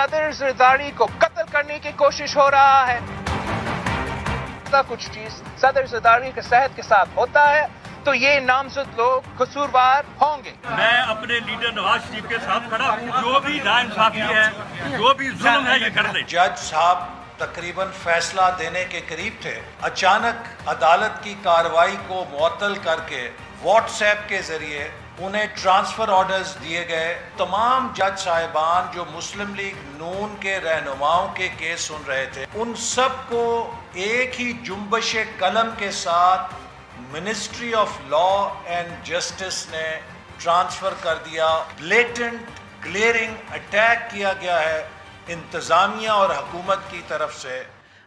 सदर ज़रदारी को कत्ल करने की कोशिश हो रहा है। कुछ चीज सदर ज़रदारी के सेहत के साथ होता है तो ये नामजद लोग कसूरवार होंगे। मैं अपने लीडर नवाज शरीफ के साथ खड़ा हूँ। जो भी नाइंसाफी है, जो भी जुल्म है, ये कर दे। जज साहब तकरीबन फैसला देने के करीब थे, अचानक अदालत की कार्रवाई को मुअत्तल करके व्हाट्सएप के जरिए उन्हें ट्रांसफर ऑर्डर्स दिए गए। तमाम जज साहिबान जो मुस्लिम लीग नून के रहनुमाओं के केस सुन रहे थे, उन सब को एक ही जुम्बश कलम के साथ ministry of law and justice ने ट्रांसफर कर दिया। ब्लेटेंट ग्लेयरिंग अटैक किया गया है इंतजामिया और हुकूमत की तरफ से।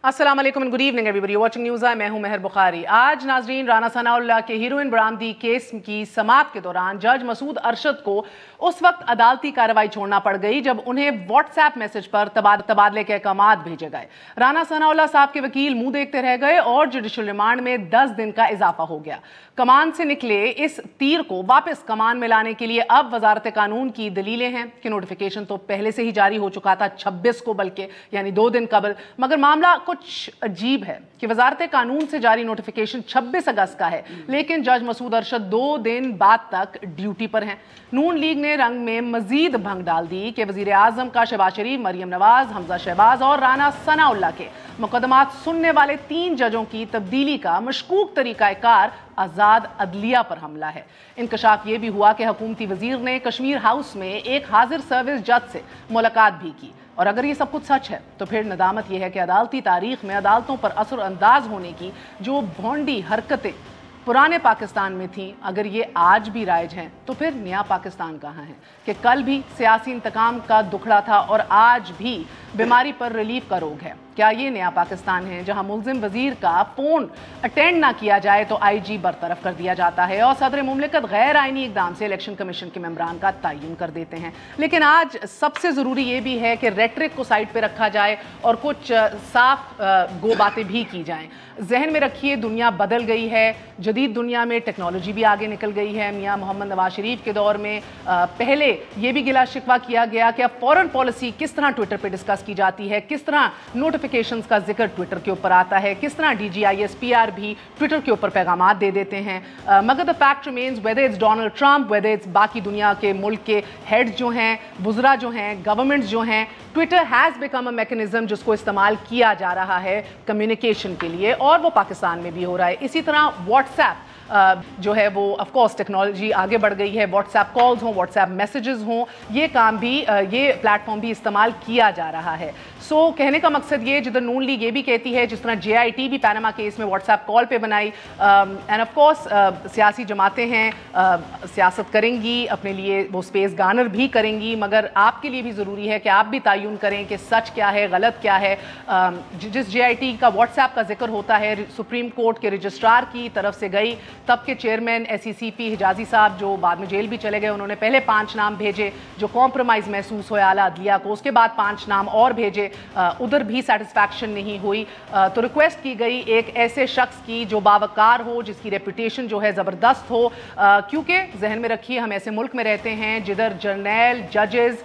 अस्सलाम वालेकुम and good evening everybody watching News One. मैं हूं मेहर बुखारी। आज नाजरीन राना सनाउल्लाह के हीरोइन बरामदी केस की समाअत के दौरान जज मसूद अरशद को उस वक्त अदालती कार्रवाई छोड़ना पड़ गई जब उन्हें व्हाट्सएप मैसेज पर तबादले के अहकामात भेजे गए। राना सनाउल्लाह साहब के वकील मुंह देखते रह गए और जुडिशल रिमांड में 10 दिन का इजाफा हो गया। कमान से निकले इस तीर को वापस कमान में लाने के लिए अब वजारत कानून की दलीलें हैं कि नोटिफिकेशन तो पहले से ही जारी हो चुका था 26 को, बल्कि यानी 2 दिन कबल। मगर मामला कुछ अजीब है कि वजारत कानून से जारी नोटिफिकेशन 26 अगस्त का है, लेकिन जज मसूद अरशद 2 दिन बाद तक ड्यूटी पर हैं। नून लीग ने रंग में मजीद भंग डाल दी कि वजीर आजम का शहबाज शरीफ, मरियम नवाज, हमजा शहबाज और राना सनाउल्लाह के मुकदमात सुनने वाले 3 जजों की तब्दीली का मशकूक तरीकाकार आज़ाद अदलिया पर हमला है। इंकशाफ ये भी हुआ कि हुकूमती वजीर ने कश्मीर हाउस में एक हाजिर सर्विस जज से मुलाकात भी की। और अगर ये सब कुछ सच है तो फिर नदामत यह है कि अदालती तारीख में अदालतों पर असर अंदाज होने की जो भोंडी हरकतें पुराने पाकिस्तान में थीं, अगर ये आज भी राइज हैं तो फिर नया पाकिस्तान कहाँ है कि कल भी सियासी इंतकाम का दुखड़ा था और आज भी बीमारी पर रिलीफ का रोग है। क्या ये नया पाकिस्तान है जहां मुल्जिम वजीर का फ़ोन अटेंड ना किया जाए तो आईजी बरतरफ कर दिया जाता है और सदर मुमलिकत गैर आइनी इकदाम से इलेक्शन कमीशन के मेंबरान का तयन कर देते हैं। लेकिन आज सबसे ज़रूरी ये भी है कि रेटरिक को साइड पर रखा जाए और कुछ साफ गो बातें भी की जाएँ। जहन में रखिए दुनिया बदल गई है, जदीद दुनिया में टेक्नोलॉजी भी आगे निकल गई है। मियाँ मोहम्मद नवाज शरीफ के दौर में पहले ये भी गिला शिकवा किया गया कि अब फॉरेन पॉलिसी किस तरह ट्विटर पर डिस्कस की जाती है, किस तरह नोटिफिकेशंस का जिक्र ट्विटर के ऊपर आता है, किस तरह DGISPR भी ट्विटर के ऊपर पैगामात दे देते हैं। मगर the fact remains whether it's Donald Trump, whether it's बाकी दुनिया के मुल्क के हेड्स जो हैं, वुज़रा जो हैं, गवर्नमेंट्स जो हैं, Twitter has become a mechanism जिसको इस्तेमाल किया जा रहा है कम्युनिकेशन के लिए और वो पाकिस्तान में भी हो रहा है। इसी तरह व्हाट्सएप जो है वो ऑफ कोर्स टेक्नोलॉजी आगे बढ़ गई है, व्हाट्सएप कॉल्स हों, व्हाट्सएप मैसेजेस हों, ये काम भी ये प्लेटफॉर्म भी इस्तेमाल किया जा रहा है। सो कहने का मकसद ये, जिधर नून लीग ये भी कहती है जिस तरह JIT भी पैनामा केस में व्हाट्सएप कॉल पे बनाई, एंड ऑफ कोर्स सियासी जमातें हैं, सियासत करेंगी, अपने लिए वो स्पेस गार्नर भी करेंगी, मगर आपके लिए भी ज़रूरी है कि आप भी तयन करें कि सच क्या है, गलत क्या है। जिस JIT का व्हाट्सएप का जिक्र होता है सुप्रीम कोर्ट के रजिस्ट्रार की तरफ से गई, तब के चेयरमैन SECP हिजाजी साहब जो बाद में जेल भी चले गए, उन्होंने पहले 5 नाम भेजे जो कॉम्प्रोमाइज़ महसूस हुआ आला अदलिया को, उसके बाद 5 नाम और भेजे, उधर भी सेटिस्फैक्शन नहीं हुई। तो रिक्वेस्ट की गई एक ऐसे शख्स की जो बावकार हो, जिसकी रेपुटेशन जो है ज़बरदस्त हो, क्योंकि जहन में रखिए हम ऐसे मुल्क में रहते हैं जिधर जर्नल, जजेस,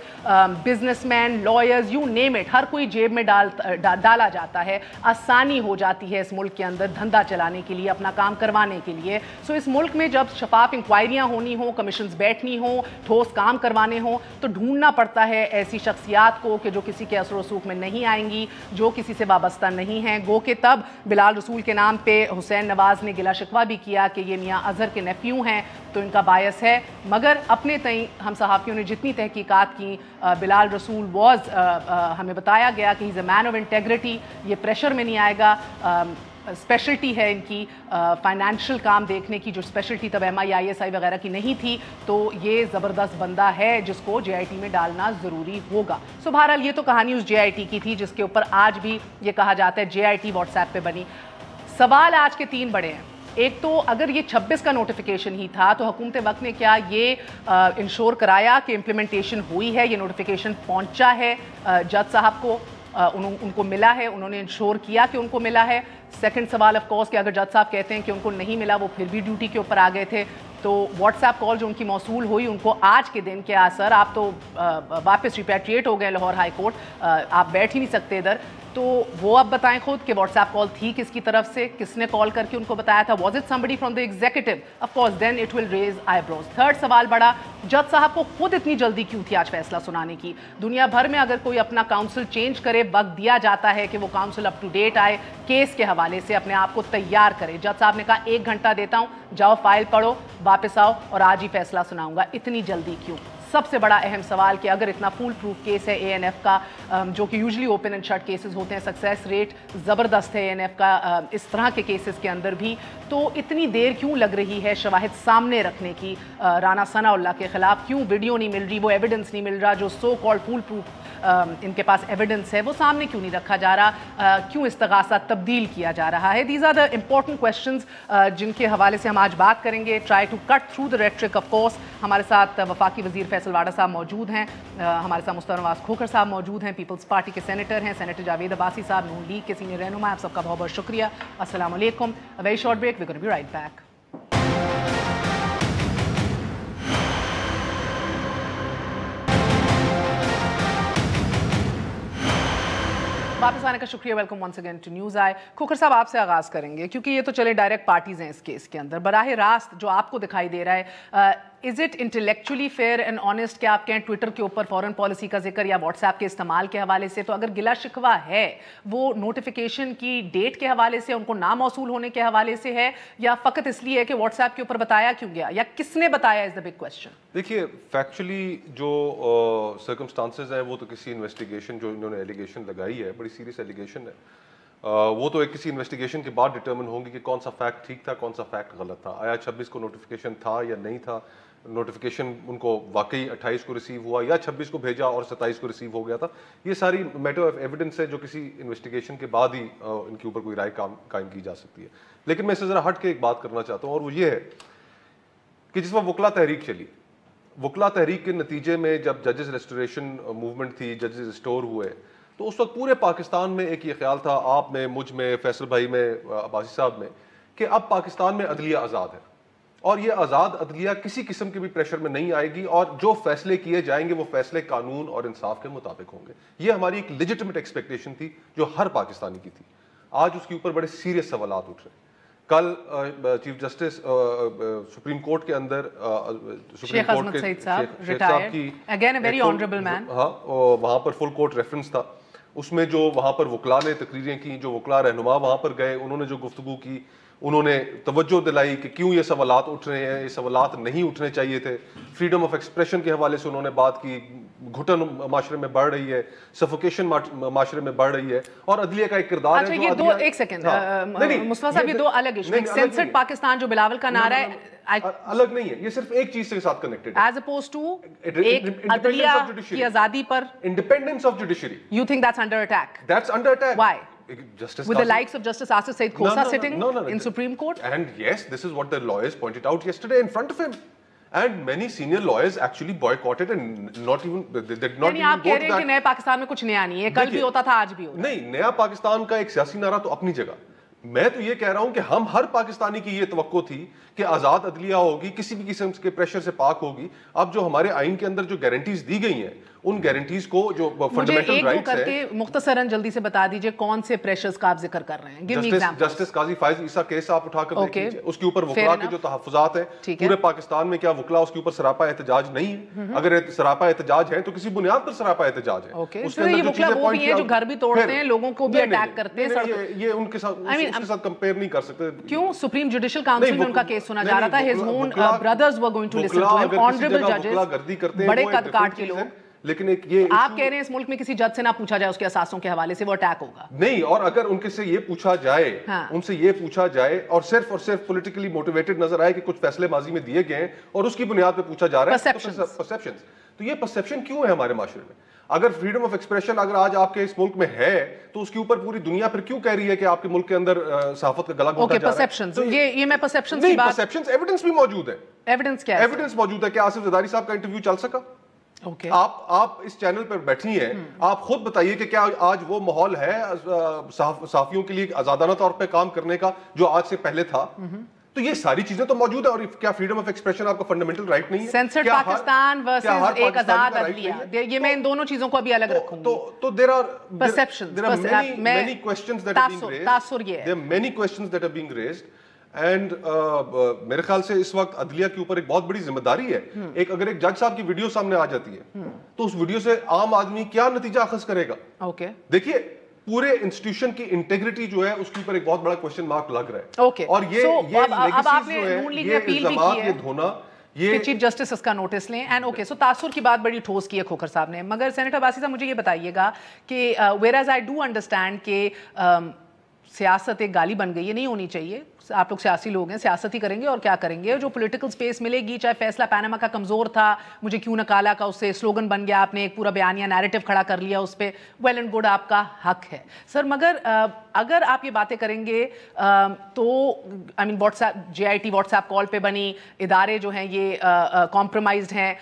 businessman, lawyers, you name it, हर कोई जेब में डाला जाता है। आसानी हो जाती है इस मुल्क के अंदर धंधा चलाने के लिए, अपना काम करवाने के लिए। सो इस मुल्क में जब शफाफ इंक्वायरियाँ होनी हो, कमीशंस बैठनी हो, ठोस काम करवाने हो, तो ढूंढना पड़ता है ऐसी शख्सियात को कि जो किसी के असर रसूख में नहीं आएंगी, जो किसी से वाबस्ता नहीं हैं। गो के तब बिलाल रसूल के नाम पे हुसैन नवाज ने गिला शिकवा भी किया कि ये मियाँ अजहर के नेफ्यू हैं तो इनका बायस है, मगर अपने तई हम सहाफ़ियों ने जितनी तहकीकात की, बिलाल रसूल हमें बताया गया कि he is a man of integrity, ये प्रेशर में नहीं आएगा। स्पेशलिटी है इनकी फाइनेंशियल काम देखने की, जो स्पेशलिटी तब MI ISI वगैरह की नहीं थी, तो ये ज़बरदस्त बंदा है जिसको JIT में डालना ज़रूरी होगा। सो बहरहाल ये तो कहानी उस JIT की थी जिसके ऊपर आज भी ये कहा जाता है JIT व्हाट्सएप पे बनी। सवाल आज के 3 बड़े हैं। एक तो अगर ये 26 का नोटिफिकेशन ही था तो हुकूमत वक्त ने क्या ये इंश्योर कराया कि इम्प्लीमेंटेशन हुई है, ये नोटिफिकेशन पहुंचा है जज साहब को? उनको मिला है, उन्होंने इंश्योर किया कि उनको मिला है। सेकंड सवाल ऑफ कोर्स कि अगर जज साहब कहते हैं कि उनको नहीं मिला, वो फिर भी ड्यूटी के ऊपर आ गए थे, तो व्हाट्सएप कॉल जो उनकी मौसूल हुई उनको आज के दिन क्या सर आप तो वापस रिपैट्रिएट हो गए लाहौर हाई कोर्ट, आप बैठ ही नहीं सकते इधर, तो वो अब बताएं खुद कि व्हाट्सएप कॉल थी किसकी तरफ से, किसने कॉल करके उनको बताया था, was it somebody from the executive? Of course then it will raise eyebrows. Third सवाल बड़ा, जज साहब को खुद इतनी जल्दी क्यों थी आज फैसला सुनाने की? दुनिया भर में अगर कोई अपना काउंसिल चेंज करे, वक्त दिया जाता है कि वो काउंसिल अप टू डेट आए, केस के हवाले से अपने आप को तैयार करे। जज साहब ने कहा 1 घंटा देता हूँ, जाओ फाइल पढ़ो, वापस आओ और आज ही फैसला सुनाऊंगा। इतनी जल्दी क्यों? सबसे बड़ा अहम सवाल कि अगर इतना फुल प्रूफ केस है एएनएफ का, जो कि usually open and shut cases होते हैं, सक्सेस रेट ज़बरदस्त है एएनएफ का इस तरह के केसेस के अंदर भी, तो इतनी देर क्यों लग रही है शवाहिद सामने रखने की राना सनाउल्लाह के खिलाफ? क्यों वीडियो नहीं मिल रही, वो एविडेंस नहीं मिल रहा, जो सो कॉल्ड फुल प्रूफ इनके पास एविडेंस है वो सामने क्यों नहीं रखा जा रहा? क्यों इस्तगासा तब्दील किया जा रहा है? These are the important questions जिनके हवाले से हम आज बात करेंगे। Try to cut through the rhetoric. Of course हमारे साथ वफाकी वजीर फैसल वाडा साहब मौजूद हैं, हमारे साथ मुस्तफा नवाज खोखर साहब मौजूद हैं, पीपल्स पार्टी के सेनेटर हैं, सेनेटर जावेद अब्बासी साहब नून लीग के सीनियर रहनुमा। आप सबका बहुत बहुत शुक्रिया। अस्सलाम वालेकुम। A very short break, we gonna be right back. वापस आने का शुक्रिया। Welcome once again to News One. Khokhar साहब आपसे आगाज़ करेंगे क्योंकि ये तो चले डायरेक्ट पार्टीज हैं इस केस के अंदर। बराह रास्त जो आपको दिखाई दे रहा है, is it intellectually fair and honest कि आप कहें ट्विटर के ऊपर फॉरेन पॉलिसी का जिक्र या व्हाट्सएप के इस्तेमाल के हवाले से, तो अगर गिला शिकवा है वो नोटिफिकेशन की डेट के हवाले से, उनको ना मौसूल होने के हवाले से है, या फ़कत इसलिए है कि व्हाट्सएप के ऊपर बताया क्यों गया, या किसने बताया, इज़ द बिग क्वेश्चन? देखिए, फैक्चुअली जो सर्कमस्टांसेस हैं वो तो किसी इन्वेस्टिगेशन, जो इन्होंने एलिगेशन लगाई है, बड़ी सीरियस एलिगेशन है, वो तो एक किसी इन्वेस्टिगेशन के बाद डिटर्मिन होंगी कि कौन सा फैक्ट ठीक था, कौन सा फैक्ट गलत था। आया 26 को नोटिफिकेशन था या नहीं था, नोटिफिकेशन उनको वाकई 28 को रिसीव हुआ या 26 को भेजा और 27 को रिसीव हो गया था, ये सारी मैटर ऑफ एविडेंस है जो किसी इन्वेस्टिगेशन के बाद ही इनके ऊपर कोई राय कायम की जा सकती है। लेकिन मैं इससे ज़रा हट के एक बात करना चाहता हूँ, और वो ये है कि जिस वक्त वकला तहरीक चली, वकला तहरीक के नतीजे में जब जजेस रेस्टोरेशन मूवमेंट थी, जजेस रिस्टोर हुए, तो उस वक्त पूरे पाकिस्तान में एक ये ख्याल था, आप में, मुझ में, फैसल भाई में, अब्बासी साहब में, कि अब पाकिस्तान में अदलिया आज़ाद है और ये आज़ाद अदलिया किसी किस्म के भी प्रेशर में नहीं आएगी, और जो फैसले किए जाएंगे वो फैसले कानून और इंसाफ के मुताबिक होंगे। ये हमारी एक लेजिटिमेट एक्सपेक्टेशन थी जो हर पाकिस्तानी की थी। आज उसके ऊपर बड़े सीरियस सवालात उठ रहे हैं। कल चीफ जस्टिस सुप्रीम कोर्ट के अंदर सुप्रीम कोर्ट के शेख साहब की again a very honourable man, हाँ, वहाँ पर फुल कोर्ट रेफरेंस था। उसमें जो वहाँ पर वकला ने तकरीरें की, जो वकला रहनुमा वहाँ पर गए, उन्होंने जो गुफ्तगू की, उन्होंने तवज्जो दिलाई कि क्यों ये सवालात उठ रहे हैं, ये सवालात नहीं उठने चाहिए थे। फ्रीडम ऑफ एक्सप्रेशन के हवाले से उन्होंने बात की, घुटन माशरे में बढ़ रही है, सफोकेशन माशरे में बढ़ रही है, और अदलिया का एक किरदार है। ये दो, एक सेकंड मुस्तफा साहब, ये दो अलग इशू। सेंसर्ड पाकिस्तान जो बिलावल का नारा है अलग नहीं है, ये सिर्फ एक चीज के साथ कनेक्टेड है, एज अपोज टू एक अदलिया की आजादी पर independence of judiciary. You think that's under attack? That's under attack. Why? Justice with the likes of Justice Asif Said Khosa sitting in Supreme Court? And yes, this is what the lawyers pointed out yesterday in front of him. And many senior lawyers actually boycotted and not even they did not even go to that. आप कह रहे हैं कि नए पाकिस्तान में कुछ नया नहीं है, कल भी होता था, आज भी होता है। नहीं, नया पाकिस्तान का एक सियासी नारा तो अपनी जगह। मैं तो ये कह रहा हूं कि हम हर पाकिस्तानी की ये तवक्को थी कि आजाद अदलिया होगी, किसी भी किस्म के प्रेशर से पाक होगी। अब जो हमारे आइन के अंदर जो गारंटीज दी गई हैं, उन गारंटीज को जो फंडामेंटल राइट्स है, करके मुख्तसरन जल्दी से बता दीजिए कौन से प्रेशर्स का आप जिक्र कर रहे हैं? Give me example. जस्टिस काजी फाइज ईसा केस आप उठाकर देख लीजिए, उसके ऊपर वकला के जो तहफ्फुजात है पूरे पाकिस्तान में, क्या वकला उसके ऊपर सरापा एहतजाज नहीं है? अगर सरापा एहतजाज है तो किसी बुनियाद पर सरापा एहतजाज है। उसके अंदर जो चीजें पॉइंट किया, जो घर भी तोड़ते हैं, लोगों को भी अटैक करते हैं, ये उनके साथ कंपेयर नहीं कर सकते। क्यों? सुप्रीम जुडिशियल काउंसिल में उनका केस सुना जा रहा था, his own brothers were going to listen to him, honourable जजेस, बड़े कद काट के लोग। लेकिन एक ये आप कह रहे हैं इस मुल्क में किसी जज से ना पूछा जाए उसके असासों के हवाले से, वो अटैक होगा? नहीं, और अगर उनके से ये पूछा जाए, उनसे ये पूछा जाए और सिर्फ पॉलिटिकली मोटिवेटेड नजर आए कि कुछ फैसले माजी में दिए गए और उसकी बुनियाद पे पूछा जा रहा है, परसेप्शंस, तो ये परसेप्शन क्यों है हमारे माशरे में? अगर फ्रीडम ऑफ एक्सप्रेशन अगर आज आपके इस मुल्क में है, तो उसके ऊपर पूरी दुनिया फिर क्यों कह रही है कि आपके मुल्क के अंदर सहाफत का गला घोटा जा रहा है? तो ये मैं परसेप्शंस की बात, परसेप्शंस, एविडेंस भी मौजूद है। एविडेंस क्या है? एविडेंस मौजूद है कि आसिफ जरदारी साहब का इंटरव्यू चल सका, آپ اس چینل پر بیٹھی ہیں, آپ خود بتائیے کہ کیا آج وہ ماحول ہے صحافیوں کے لیے آزادانہ طور پہ کام کرنے کا جو آج سے پہلے تھا؟ تو یہ ساری چیزیں تو موجود ہیں. اور کیا فریڈم آف ایکسپریشن آپ کا فنڈامنٹل رائٹ نہیں ہے؟ سینسرڈ پاکستان ورسز ایک آزاد عدلیہ, یہ میں ان دونوں چیزوں کو ابھی الگ رکھوں گی. تو there are many questions that are being raised. تاثر یہ ہے, there are many questions that are being raised. And میرے خیال سے اس وقت عدلیہ کے اوپر ایک بہت بڑی ذمہ داری ہے. اگر ایک جج صاحب کی ویڈیو سامنے آ جاتی ہے تو اس ویڈیو سے عام آدمی کیا نتیجہ اخذ کرے گا؟ دیکھیے پورے انسٹیٹیوشن کی انٹیگریٹی جو ہے اس کے اوپر ایک بہت بڑا کوسچن مارک لگ رہا ہے. اور یہ دھونا یہ چیف جسٹس اس کا نوٹس لیں. اینڈ اوکے, سو تاثر کی بات بڑی ٹھوس کی ہے کھوکھر صاحب نے. مگر سینیٹر عباسی صاحب مجھے یہ بتائیے گا کہ whereas I do understand کہ سیاست ایک گالی بن گئی ہے, نہیں ہونی چاہیے. آپ لوگ سیاسی لوگ ہیں, سیاست ہی کریں گے اور کیا کریں گے. جو پولیٹیکل سپیس ملے گی, چاہے فیصلہ پاناما کا کمزور تھا, مجھے کیوں نکالا کا اس سے سلوگن بن گیا, آپ نے ایک پورا بیانیہ نیریٹو کھڑا کر لیا اس پہ, ویل اینڈ گڈ, آپ کا حق ہے سر. مگر اگر آپ یہ باتیں کریں گے تو I mean WhatsApp JIT WhatsApp call پہ بنی, ادارے جو ہیں یہ کمپرومائزڈ ہیں,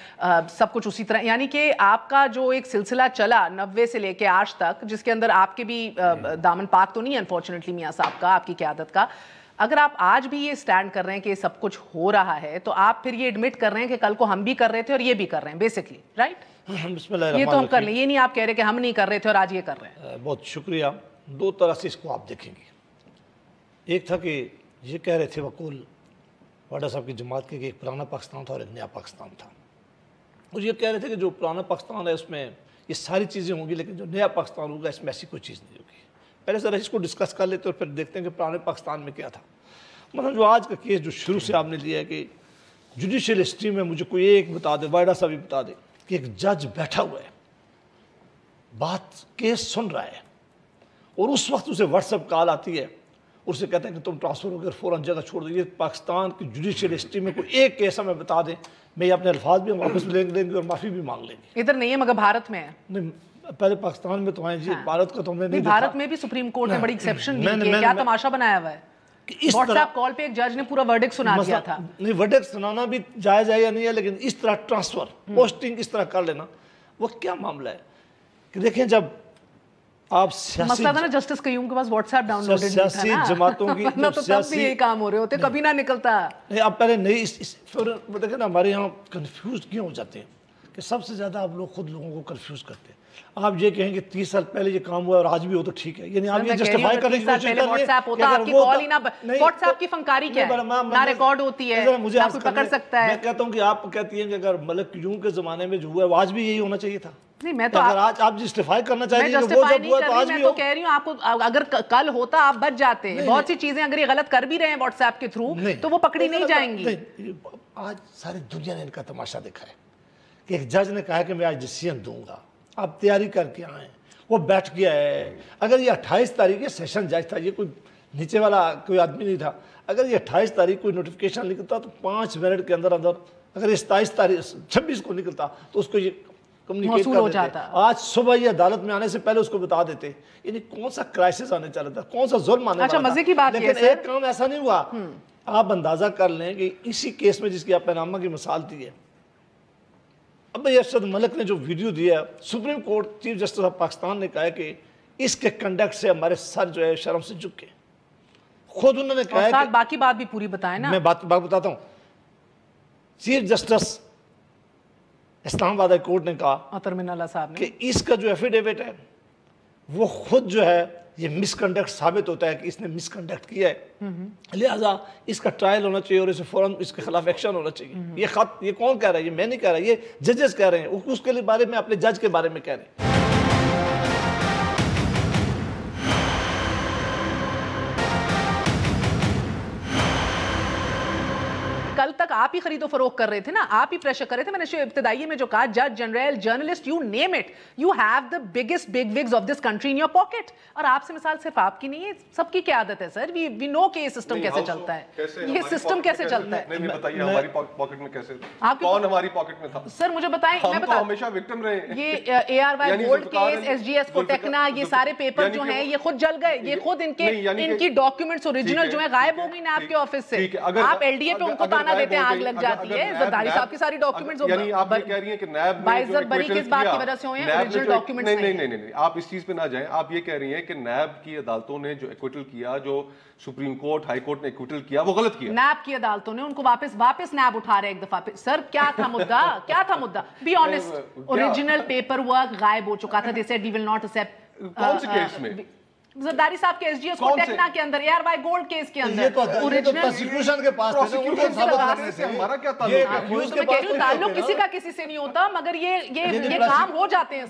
سب کچھ اسی طرح, یعنی کہ آپ کا جو ایک سلسلہ چلا 90 سے لے کے آج تک, جس کے اندر آپ کے بھی دامن پاک تو نہیں ہے انفارچونیٹلی میاں صاحب کا, آپ کی قیادت کا, اگر آپ آج بھی یہ سٹینڈ کر رہے ہیں کہ سب کچھ ہو رہا ہے تو آپ پھر یہ ایڈمٹ کر رہے ہیں کہ کل کو ہم بھی کر رہے تھے اور یہ بھی کر رہے ہیں بیسکلی, رائٹ؟ یہ تو ہم کر لیں, یہ نہیں آپ کہہ رہے کہ ہم نہیں کر رہے تھے اور آج یہ کر رہے ہیں. بہت شکریہ. دو طرح سے اس کو آپ دیکھیں گے. ایک تھا کہ یہ کہہ رہے تھے وقول واڈا صاحب کی جماعت کے کہ ایک پرانا پاکستان تھا اور ایک نیا پاکستان تھا, اور یہ کہہ رہے تھے کہ جو پرانا پاکستان ہے اس میں یہ ساری چیزیں ہوں گی, لیکن جو نیا پاکستان ہوگا اس میں ایسی کوئی چیز نہیں ہوگی. پہلے ذرا اس کو ڈسکس کر لیتے اور پھر دیکھتے ہیں کہ پرانے پاکستان میں کیا تھا. مثلا جو آج کا کیس جو شروع سے آپ نے لیا ہے کہ جوڈیشل ہسٹری میں مجھے کوئی ایک بتا دے, وائڈا صاحب بھی بتا دے کہ ایک جج بیٹھا ہوا ہے, بات کیس سن رہا ہے, اور اس وقت اسے واٹس ایپ کال آتی ہے اور اسے کہتے ہیں کہ تم ٹرانسفر ہو کر فوراً جگہ چھوڑ دو. یہ پاکستان کی جوڈیشل ہسٹری میں کوئی ایک کیس ہمیں بتا دیں, میں یہ اپنے الفاظ بھی واپس لیں گے اور معافی بھی مانگ لیں گے. ادھر نہیں ہے مگر بھارت میں ہے. نہیں, پہلے پاکستان میں تو آئیں جی, بھارت کا تو ہم نے نہیں. بھارت میں بھی سپریم کورٹ نے بڑی ایکسیپشن دی کہ کیا تماشا بنایا ہوا ہے. واٹس ایپ کال پہ ایک جج نے پورا ورڈکٹ سنا دیا تھا. نہیں, ورڈکٹ سنانا بھی جائز ہے یا نہیں ہے, لیکن اس طرح ٹرانسفر پوسٹنگ اس طرح کر لینا وہ کیا معاملہ ہے کہ دیکھیں جب آپ مسئلہ تھا نا جسٹس قیوم کے پاس واٹس ایپ ڈاؤن لوڈ سیاسی جماعتوں کی تو تب بھی یہی کام ہو رہے ہوتے, کبھی نہ نکلتا. نہیں, آپ پہلے نہیں دیکھیں نا, ہمارے یہاں کنفیوز کیوں ہو جاتے ہیں کہ سب سے زیادہ آپ لوگ خود لوگوں کو کنفیوز کرتے ہیں. آپ یہ کہیں کہ 30 سال پہلے یہ کام ہوا اور آج بھی ہو تو ٹھیک ہے, یعنی آپ یہ جسٹیفائی کرنے کی کوشش کر رہے ہیں واٹس ایپ ہوتا, آپ کی کال ہی نہ, واٹس ایپ کی فنکاری کیا ہے, نہ ریکارڈ ہوتی ہے, نہ کوئی پکڑ سکتا ہے. میں کہتا ہوں کہ آپ کہتی ہیں کہ اگر ملک قیوم کے زمانے میں جو ہوا ہے وہ آج بھی یہی ہونا چاہیے تھا. نہیں, میں تو اگر آج آپ جسٹیفائی کرنا چاہیے کہ وہ جب ہوا تو آج بھی ہو. میں تو کہہ رہی ہوں آپ کو اگر کل ہوتا آپ بچ جاتے. بہت سی چیزیں اگر یہ غلط کر بھی رہے ہیں واٹس ایپ کے تھرو تو وہ پکڑی نہیں جائیں گی. آج ساری دنیا نے ان کا تماشا دیکھا ہے کہ ایک جج نے کہا کہ میں آج ڈیسیژن دوں گا, آپ تیاری کر کے آئیں, وہ بیٹھ گیا ہے. اگر یہ 28 تاریخ یہ سیشن جج تھا, یہ کوئی نیچے والا کوئی آدمی نہیں تھا, اگر یہ 28 تاریخ کوئی نوٹیفیکیشن نکلتا تو 5 منٹ کے اندر اگر یہ 27 تاریخ 26 کو نکلتا تو اس کو یہ کمیونیکیٹ کر دیتے. آج صبح یہ عدالت میں آنے سے پہلے اس کو بتا دیتے. یعنی کون سا کرائسس آنے چلا تھا, کون سا ظلم آنے والا تھا. مزے کی بات ہے لیکن ایک کام ایسا نہیں ہوا. آپ اندازہ کر لیں کہ اسی کیس میں جس کی آپ پاناما کی مثال دی ہے, اب ارشد ملک نے جو ویڈیو دیا, supreme court chief justice of Pakistan نے کہا ہے کہ اس کے کنڈکٹ سے ہمارے سر جو ہے شرم سے جھک گئے. خود انہوں نے کہا ہے کہ باقی بات بھی پوری بتائیں نا. میں بات بتاتا ہوں. چیف جسٹس اسلام آباد ہائی کورٹ نے کہا کہ اس کا جو ایفیڈیوٹ ہے وہ خود جو ہے یہ مس کنڈکٹ ثابت ہوتا ہے کہ اس نے مس کنڈکٹ کیا ہے, لہٰذا اس کا ٹرائل ہونا چاہیے اور اسے فوراً اس کے خلاف ایکشن ہونا چاہیے. یہ خط یہ کون کہہ رہا ہے, یہ میں نہیں کہہ رہا, یہ ججز کہہ رہے ہیں. اس کے بارے میں اپنے جج کے بارے میں کہہ رہے ہیں. کل تک آپ ہی خرید و فروخت کر رہے تھے نا, آپ ہی پریشر کر رہے تھے. میں نے ابتدائی میں جو کہا, جج general, journalist, you name it, you have the biggest bigwigs of this country in your pocket. اور آپ سے مثال صرف آپ کی نہیں ہے, سب کی قیادت ہے سر. وی نو کہ یہ سسٹم کیسے چلتا ہے, یہ سسٹم کیسے چلتا ہے. نہیں بتائیے ہماری پاکٹ میں کیسے, کون ہماری پاکٹ میں تھا سر, مجھے بتائیں. ہم تو ہمیشہ وکٹم رہے ہیں. یہ ARY گولڈ کیس, SGS کوٹیکنا, یہ سارے پیپر جو ہیں یہ خود جل گئے. یہ خود ان کی ڈاکیومنٹس اوریجنل جو ہیں غائب ہو گئی نا آپ کے آفس سے. آپ LDA پہ ان کو تانا دیتے ہیں, आग लग जाती है। जरदारी साहब की सारी डॉक्यूमेंट्स, यानी आप ये कह रही हैं कि नैब बाइजर बरी किस बात की वजह से हुए हैं? ओरिजिनल डॉक्यूमेंट्स नहीं, आप इस चीज पे ना जाएं। आप ये कह रही हैं कि नैब की अदालतों ने जो एक्विटल किया, जो सुप्रीम कोर्ट, हाई कोर्ट ने एक्विटल किया, वो गलत किया। नैब की अदालतों ने उनको वापस नैब उठा रहे एक दफा पे। सर क्या था मुद्दा? क्या था मुद्दा? Be honest, original paperwork गायब हो चुका था। They said we will not accept. कौन से केस में? जरदारी साहब के एसजीएस को टेक्ना के अंदर, एआरवाई गोल्ड केस के अंदर, ओरिजिनल प्रोसिक्यूशन के पास हमारा क्या ताल्लुक किसी का किसी से नहीं होता, मगर ये काम हो जाते हैं।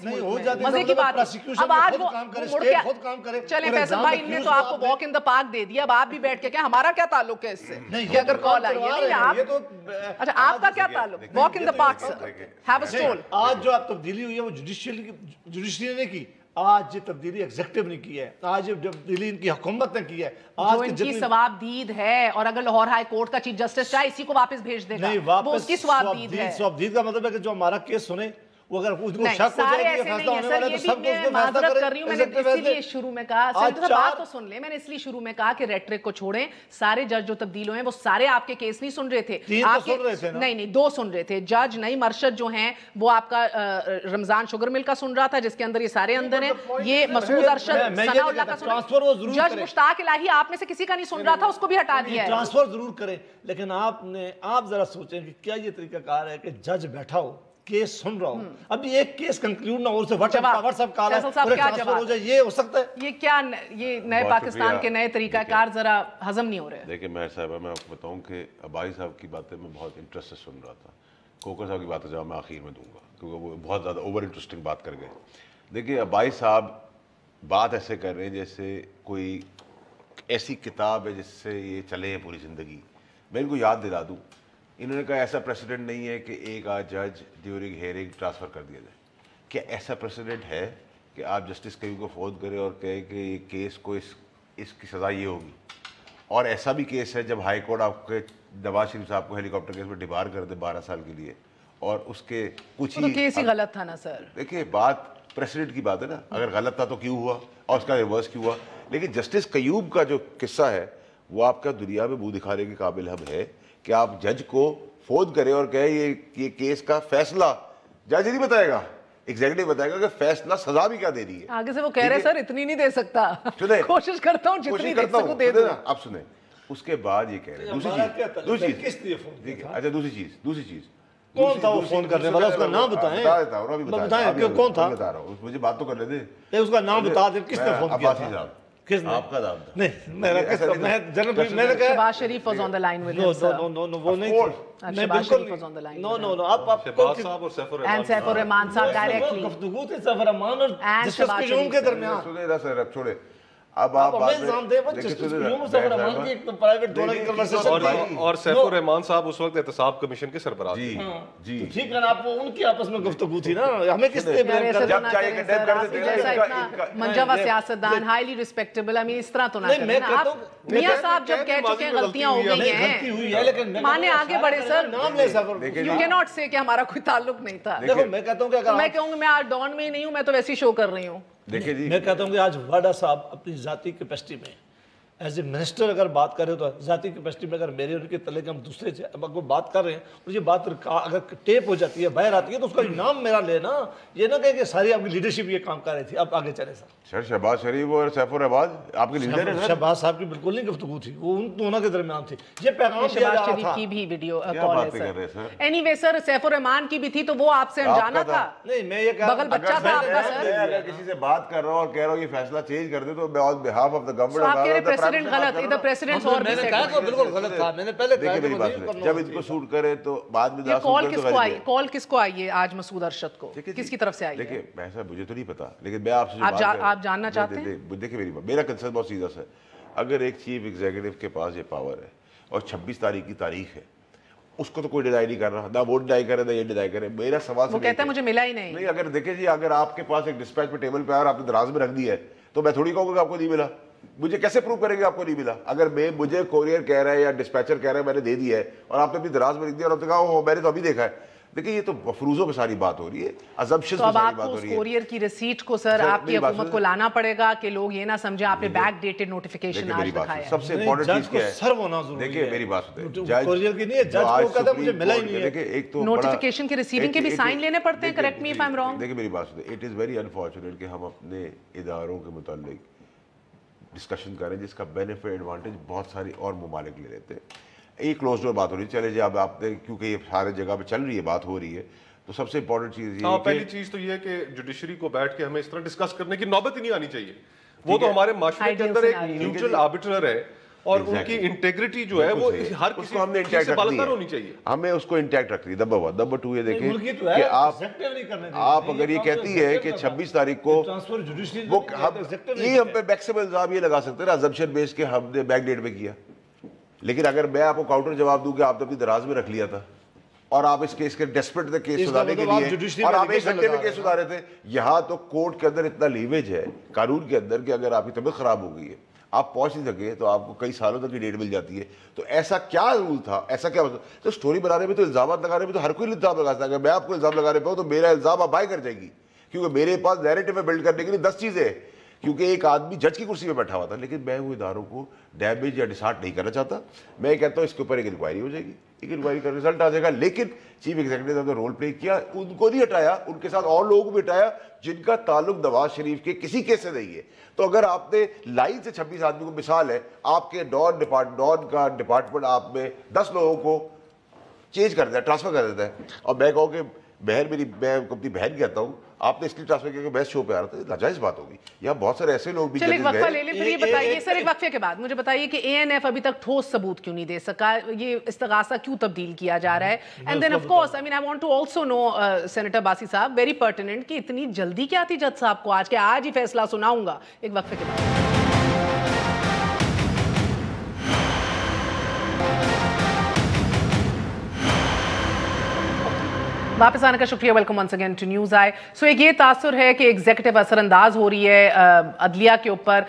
मजे की बात है। अब आज वो मुड़ के चले फैसल भाई, इनने तो आपको वॉक इन द पार्क दे दिया, अब आप भी बैठ के क्या हमारा क्या ताल्लुक है इससे? अगर कॉल आई है आप, अच्छा आपका क्या ताल्लुक? Walk in the park, have a stroll. आज जो आप तब्दीली हुई है वो जुडिशियरी ने की, आज ये तब्दीली एग्जेक्टिव ने की है, आज ये तब्दीली इनकी हुकूमत ने की है। आज इनकी सवाबदीद है, और अगर लाहौर हाई कोर्ट का चीफ जस्टिस चाहे इसी को वापस भेज देगा, वो उसकी सवाबदीद है। सवाबदीद का मतलब है कि जो हमारा केस सुने, वो अगर उसको शक हो सारे जाए कि ऐसे फैसला नहीं है होने सर। वाला है ये तो सब भी मैं माजरत कर रही हूँ, मैंने इसलिए शुरू में कहा, बात तो सुन ले, मैंने इसलिए शुरू में कहा कि रेटरिक को छोड़ें। सारे जज जो तब्दील हुए हैं वो सारे आपके केस नहीं सुन रहे थे, नहीं 2 सुन रहे थे। जज नहीं, मर्शद जो हैं वो आपका रमजान शुगर मिल का सुन रहा था, जिसके अंदर ये सारे अंदर हैं। ये मसूद अरशद, सनाउल्लाह का सुन, जज मुश्ताक इलाही आप में से किसी का नहीं सुन रहा था, उसको भी हटा दिया है। ट्रांसफर जरूर करें, लेकिन आप जरा सोचें कि क्या ये तरीकाकार है कि जज बैठा हो, केस सुन रहा हूं, अभी एक केस कंक्लूड ना हो, उससे व्हाट्सएप कॉल है, ट्रांसफर हो जाए, ये हो सकता है? ये क्या, ये नए पाकिस्तान के नए तरीकाकार जरा हजम नहीं हो रहे। देखिए मेहर साहब, मैं आपको बताऊं कि अबाई साहब की बातें मैं बहुत इंटरेस्ट से सुन रहा था। कोकर साहब की बातें जवाब मैं आखिर में दूंगा, क्योंकि वो बहुत ज़्यादा ओवर इंटरेस्टिंग बात कर गए। देखिए अबाई साहब बात ऐसे कर रहे हैं जैसे कोई ऐसी किताब है जिससे ये चले हैं पूरी ज़िंदगी। मैं इनको याद दिला दूँ, इन्होंने कहा ऐसा प्रेसिडेंट नहीं है कि एक आध जज ड्यूरिंग हेयरिंग ट्रांसफ़र कर दिया जाए। क्या ऐसा प्रेसिडेंट है कि आप जस्टिस कयूम को फ़ोन करें और कहें कि ये केस को इसकी सज़ा ये होगी? और ऐसा भी केस है जब हाई कोर्ट आपके नवाज शरीफ साहब को हेलीकॉप्टर केस में डिबार कर दे 12 साल के लिए, और उसके कुछ ही केस ही गलत था ना सर। देखिए बात प्रेसिडेंट की बात है ना, अगर गलत था तो क्यों हुआ और उसका रिवर्स क्यों हुआ। लेकिन जस्टिस कयूम का जो किस्सा है वो आपका दुनिया में मुँह दिखाने के काबिल हम है कि आप जज को फोन करें और कहे ये केस का फैसला जज नहीं बताएगा, एग्जीक्यूटिव बताएगा कि फैसला सजा भी क्या दे रही है। आगे से वो कह रहे सर इतनी नहीं दे सकता, कोशिश करता हूँ जितनी दे सकूं दे दूं। आप सुने, उसके बाद ये कह रहे हैं दूसरी चीज कौन था वो फोन करने वाला, उसका नाम बताएं। बताएं कौन था, बता रहा हूँ, मुझे बात तो करने दे, उसका नाम बता दे, किसने फोन किया था? किसने? आपका नाम था। नहीं मेरा किसका, मैं जनरल मैंने कहा Shahbaz Sharif was on the line with him sir. No वो नहीं था, नहीं बिल्कुल नो आप शहबाज साहब और सैफुर रहमान साहब डायरेक्टली गुफ्तगू थे सैफुर रहमान और जस्टिस कयूम के दरमियान। सुने ना सर, छोड़े अब आप और सैफुर रहमान साहब उस वक्त एहतसाब कमीशन के सरबराह थे। जी ठीक है ना, आप उनकी आपस में गुफ्तगू थी ना, हमें किसने मंजावा सियासतदान हाईली रिस्पेक्टेबल, आई मीन इस तरह तो ना करें ना आप। मियां साहब जब कह चुके हैं गलतियां हो गई हैं, लेकिन माने आगे बढ़े सर, नाम ले सैफुर, यू कैन नॉट से कि हमारा कोई ताल्लुक नहीं था। देखो मैं कहता हूं कि अगर मैं कहूंगी मैं आज डॉन में ही नहीं हूं, मैं तो वैसी शो कर रही हूं। देखिए जी, मैं कहता हूं कि आज वाडा साहब अपनी जाती कैपेसिटी में एज ए मिनिस्टर अगर बात कर रहे हो तो जाती कैपेसिटी में अगर मेरे उनके तले के हम दूसरे से अब अगर बात कर रहे हैं और ये बात अगर टेप हो जाती है, बाहर आती है, तो उसका नाम मेरा लेना, ये ना कहे कि सारी आपकी लीडरशिप ये काम कर रही थी। अब आगे चले सर शहबाज शरीफ और सैफुर रहमान आपके लीडर हैं। शहबाज साहब की बिल्कुल नहीं गुफ्तगू थी, वो उन दोनों के दरमियान थी। ये पैगाम शहबाज शरीफ की भी वीडियो कॉल है sir. Anyway sir Saifur Rahman की भी थी, तो वो आपसे अनजाना था। नहीं मैं ये बगल बच्चा था आपका सर। अगर किसी से बात कर रहा हूँ और कह रहा हूँ ये फैसला चेंज कर दे, तो मैं on behalf of the government president गलत, इधर प्रेसिडेंट और भी मैंने कहा तो बिल्कुल गलत था। मैंने पहले कहा देखिए मेरी बात सुनिए, जब इनको शूट करे तो बाद में कॉल किसको आई है आज मसूद अरशद को, किसकी तरफ से आई है? देखिए ऐसा मुझे तो नहीं पता, लेकिन मैं आपसे आप जानना चाहते हैं? देखिए मेरा कंसर्न बहुत सीधा सा है। अगर एक चीफ एग्जीक्यूटिव के पास ये पावर है और 26 तारीख की तारीख है, उसको तो कोई डिनाई नहीं कर रहा, ना वो डिनाई करे ना ये डिनाई करे। मेरा सवाल वो कहता है मुझे मिला ही नहीं। अगर देखिए जी, अगर आपके पास एक डिस्पैच पे टेबल पे और आपने दराज में रख दिया है, तो मैं थोड़ी कहूँगा आपको नहीं मिला। मुझे कैसे प्रूव करेंगे आपको नहीं मिला? अगर मुझे कोरियर कह रहा है या डिस्पैचर कह रहा है मैंने दे दिया है और आपने अपनी दराज में लिख दिया और आपने कहा मैंने तो अभी देखा है, देखिए ये तो मफरूजों पे सारी बात हो रही है, अजम्पशंस तो पे अब सारी बात आपको हो उस रही है। कोरियर की रिसीट को सर आपकी हुकूमत को लाना पड़ेगा कि लोग ये ना समझे आपने बैक डेटेड नोटिफिकेशन आज दिखाया है। सबसे इंपॉर्टेंट चीज क्या है, सर्व होना जरूरी है। देखिए मेरी बात सुनिए, कोरियर की नहीं है, जज को कहता मुझे मिला ही नहीं है। देखिए एक तो नोटिफिकेशन के रिसीविंग के भी साइन लेने पड़ते हैं, correct me if I am wrong. देखिए मेरी बात सुनिए, इट इज वेरी अनफॉर्चुनेट कि हम अपने इदारों के मुतालिक डिस्कशन करें जिसका बेनिफिट एडवांटेज बहुत सारी और ममालिक ले लेते हैं। एक क्लोज डोर बात हो रही है, चले जी अब आपने, क्योंकि ये सारे जगह पे चल रही है, बात हो रही है, तो सबसे इंपॉर्टेंट चीज ये है पहली चीज तो ये है कि जुडिशरी को बैठ के हमें इस तरह डिस्कस करने की नौबत ही नहीं आनी चाहिए। वो तो हमारे माशरे के अंदर एक न्यूट्रल आर्बिट्रर है और उनकी इंटेग्रिटी जो है वो हर किसी को हमने इंटैक्ट रखनी है, होनी चाहिए, हमें उसको इंटैक्ट रखनी है। नंबर 1, नंबर 2 ये देखें कि आप अगर ये कहती है कि 26 तारीख को वो हम पे मैक्सिमम इल्जाम ये लगा सकते हैं अजम्पशन बेस के हमने बैक डेट पे किया, लेकिन अगर मैं आपको काउंटर जवाब दूं कि आपने अपनी दराज में रख लिया था और आप इस केस के डेस्परेट थे केस सुधारने के लिए और आप 1 घंटे में केस सुधारे थे, यहाँ तो कोर्ट के अंदर इतना लीवेज है कानून के अंदर कि अगर आपकी तबीयत खराब हो गई है, आप पहुंच नहीं सके तो आपको कई सालों तक की डेट मिल जाती है। तो ऐसा क्या रूल था, ऐसा क्या मतलब? तो स्टोरी बनाने में तो इल्जाम लगाने में तो हर कोई इल्जाम लगा सकता है। अगर मैं आपको इल्जाम लगाने पे हूं तो मेरा इल्जाम आप बाय कर जाएगी, क्योंकि मेरे पास नैरेटिव में बिल्ड करने के लिए 10 चीजें हैं, क्योंकि एक आदमी जज की कुर्सी पे बैठा हुआ था। लेकिन मैं वो इदारों को डैमेज या डिसहार्ट नहीं करना चाहता। मैं कहता हूँ इसके ऊपर एक इंक्वायरी हो जाएगी, एक इंक्वायरी का रिजल्ट आ जाएगा, लेकिन चीफ एग्जीक्यूटिव ने रोल प्ले किया, उनको नहीं हटाया, उनके साथ और लोगों को भी हटाया जिनका ताल्लुक नवाज शरीफ के किसी केस से नहीं है। तो अगर आपने लाइन से 26 आदमी को, मिसाल है आपके डॉन का डिपार्टमेंट आप में 10 लोगों को चेंज कर देता है, ट्रांसफर कर देता है, और मैं कहूँ कि बहन मेरी, मैं अपनी बहन कहता हूँ आपने इसलिए ट्रांसफर किया कि बेस्ट शो पे आ रहा था, नाजायज बात होगी। यहाँ बहुत सारे ऐसे लोग भी चलिए एक वक्फा ले लें, फिर ये बताइए सर, एक वक्फे के बाद मुझे बताइए कि एएनएफ अभी तक ठोस सबूत क्यों नहीं दे सका, ये इस्तगासा क्यों तब्दील किया जा रहा है? And then of course I mean I want to also know senator Basi साहब, वेरी पर्टिनेंट, कि इतनी जल्दी क्या थी जज साहब को आज के आज ही फैसला सुनाऊंगा? एक वक्फे के बाद वापस आने का शुक्रिया। Welcome once again to News One. So एक ये तासुर है कि एग्जीक्यूटिव असरअंदाज हो रही है अदलिया के ऊपर,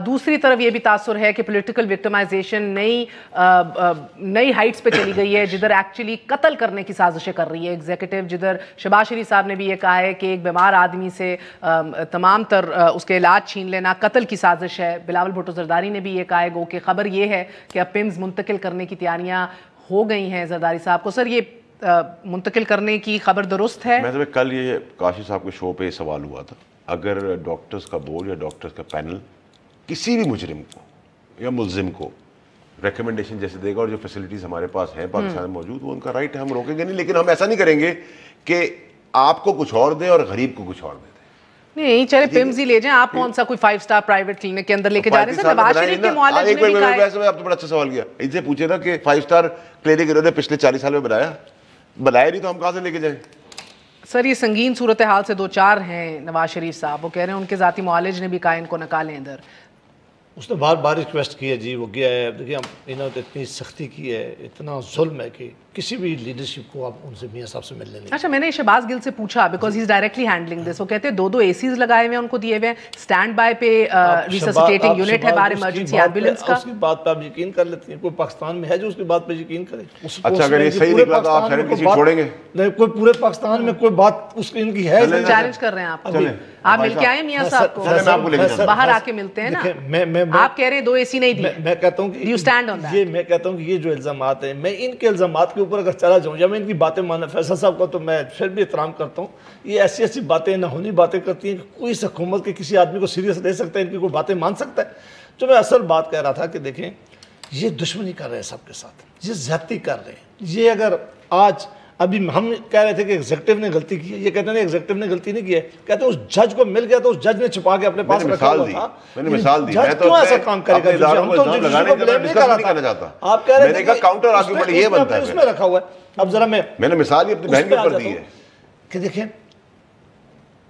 दूसरी तरफ ये भी तासुर है कि पॉलिटिकल विक्टिमाइजेशन नई हाइट्स पे चली गई है, जिधर एक्चुअली कत्ल करने की साजिशें कर रही है एग्जीक्यूटिव, जिधर शहबाज शरीफ साहब ने भी ये कहा है कि एक बीमार आदमी से तमाम तर उसके इलाज छीन लेना कत्ल की साजिश है। बिलावल भुट्टो जरदारी ने भी ये कहा है, गो कि खबर ये है कि अब पिम्स मुंतकिल करने की तैयारियां हो गई हैं जरदारी साहब को। सर ये मुंतकिल करने की खबर दुरुस्त है? मैं कल ये काशी साहब के शो पे सवाल हुआ था, अगर डॉक्टर्स का बोर्ड या डॉक्टर्स का पैनल किसी भी मुजरिम को या मुल्जिम को रिकमेंडेशन जैसे देगा और जो फैसिलिटीज हमारे पास हैं पाकिस्तान में मौजूद, वो उनका राइट है, हम रोकेंगे नहीं, लेकिन हम ऐसा नहीं करेंगे कि आपको कुछ और दे और गरीब को कुछ और दे। नहीं चले पिम्स ही ले जाएं, आप कौन सा कोई 5 स्टार प्राइवेट क्लिनिक के अंदर लेके जा रहे हैं? सर नवाज शरीफ के मुआलिज ने भी कहा है। वैसे आपने बड़ा अच्छा सवाल किया, इनसे पूछे ना कि 5 स्टार क्लिनिक इन्होंने पिछले 40 साल में बनाया नहीं, तो हम कहां से लेके जाएं? सर ये संगीन सूरत हाल से 2-4 हैं नवाज शरीफ साहब, वो कह रहे हैं उनके जाती मुआलिज ने भी कहा इनको निकालें इधर। उसने बार बार रिक्वेस्ट की है जी, वो गया है, देखिए इन्होंने इतनी सख्ती की है, इतना जुल्म है कि किसी भी लीडरशिप को आप उनसे मियां साहब से मिलने नहीं। अच्छा मैंने शहबाज गिल से पूछा because he is directly handling this, वो कहते हैं 2 एसीज लगाए हुए हैं उनको दिए हुए हैं, स्टैंड बाय पे रिससिटेटिंग यूनिट है बाहर इमरजेंसी एम्बुलेंस का। उसकी बात पे आप यकीन कर लेते हैं? कोई पाकिस्तान में है जो उसकी बात पे यकीन करे? अच्छा अगर ये सही निकला तो आप सेनेट की सीट छोड़ेंगे? नहीं, कोई पूरे पाकिस्तान में कोई बात उसकी इनकी है? चैलेंज कर रहे हैं आप मिलके आए मियां साहब को, बाहर आके मिलते हैं ना। आप कह रहे हैं 2 एसी नहीं दिए, मैं कहता हूँ यू स्टैंड ऑन दैट। ये मैं कहता हूँ कि ये जो इल्जामात हैं, मैं इनके इल्जामात के ऊपर अगर चला जाऊँ या मैं इनकी बातें माना फैसल साहब का, तो मैं फिर भी एहतराम करता हूँ। ये ऐसी ऐसी बातें ना होनी बातें करती हैं कि कोई इस हुकूमत के किसी आदमी को सीरियस ले सकता है, इनकी कोई बातें मान सकता है। जो मैं असल बात कह रहा था कि देखें ये दुश्मनी कर रहे हैं सबके साथ, ये ज्यादती कर रहे हैं। ये अगर आज अभी हम कह रहे थे कि एग्जीक्यूटिव ने गलती की है, ये कहते हैं एग्जीक्यूटिव ने गलती नहीं की है, कहते हैं उस जज को मिल गया तो उस जज ने छुपा के अपने पास रखा हुआ था। मैंने मिसाल दी, मैं तो ऐसा काम करेगा? हम तो लगाने को ब्लेम नहीं करना चाहता। आप कह रहे थे कि काउंटर आर्गुमेंट ये बनता है, उसमें रखा हुआ है। अब जरा मैंने मिसाल ही अपनी बहन के ऊपर दी है कि देखें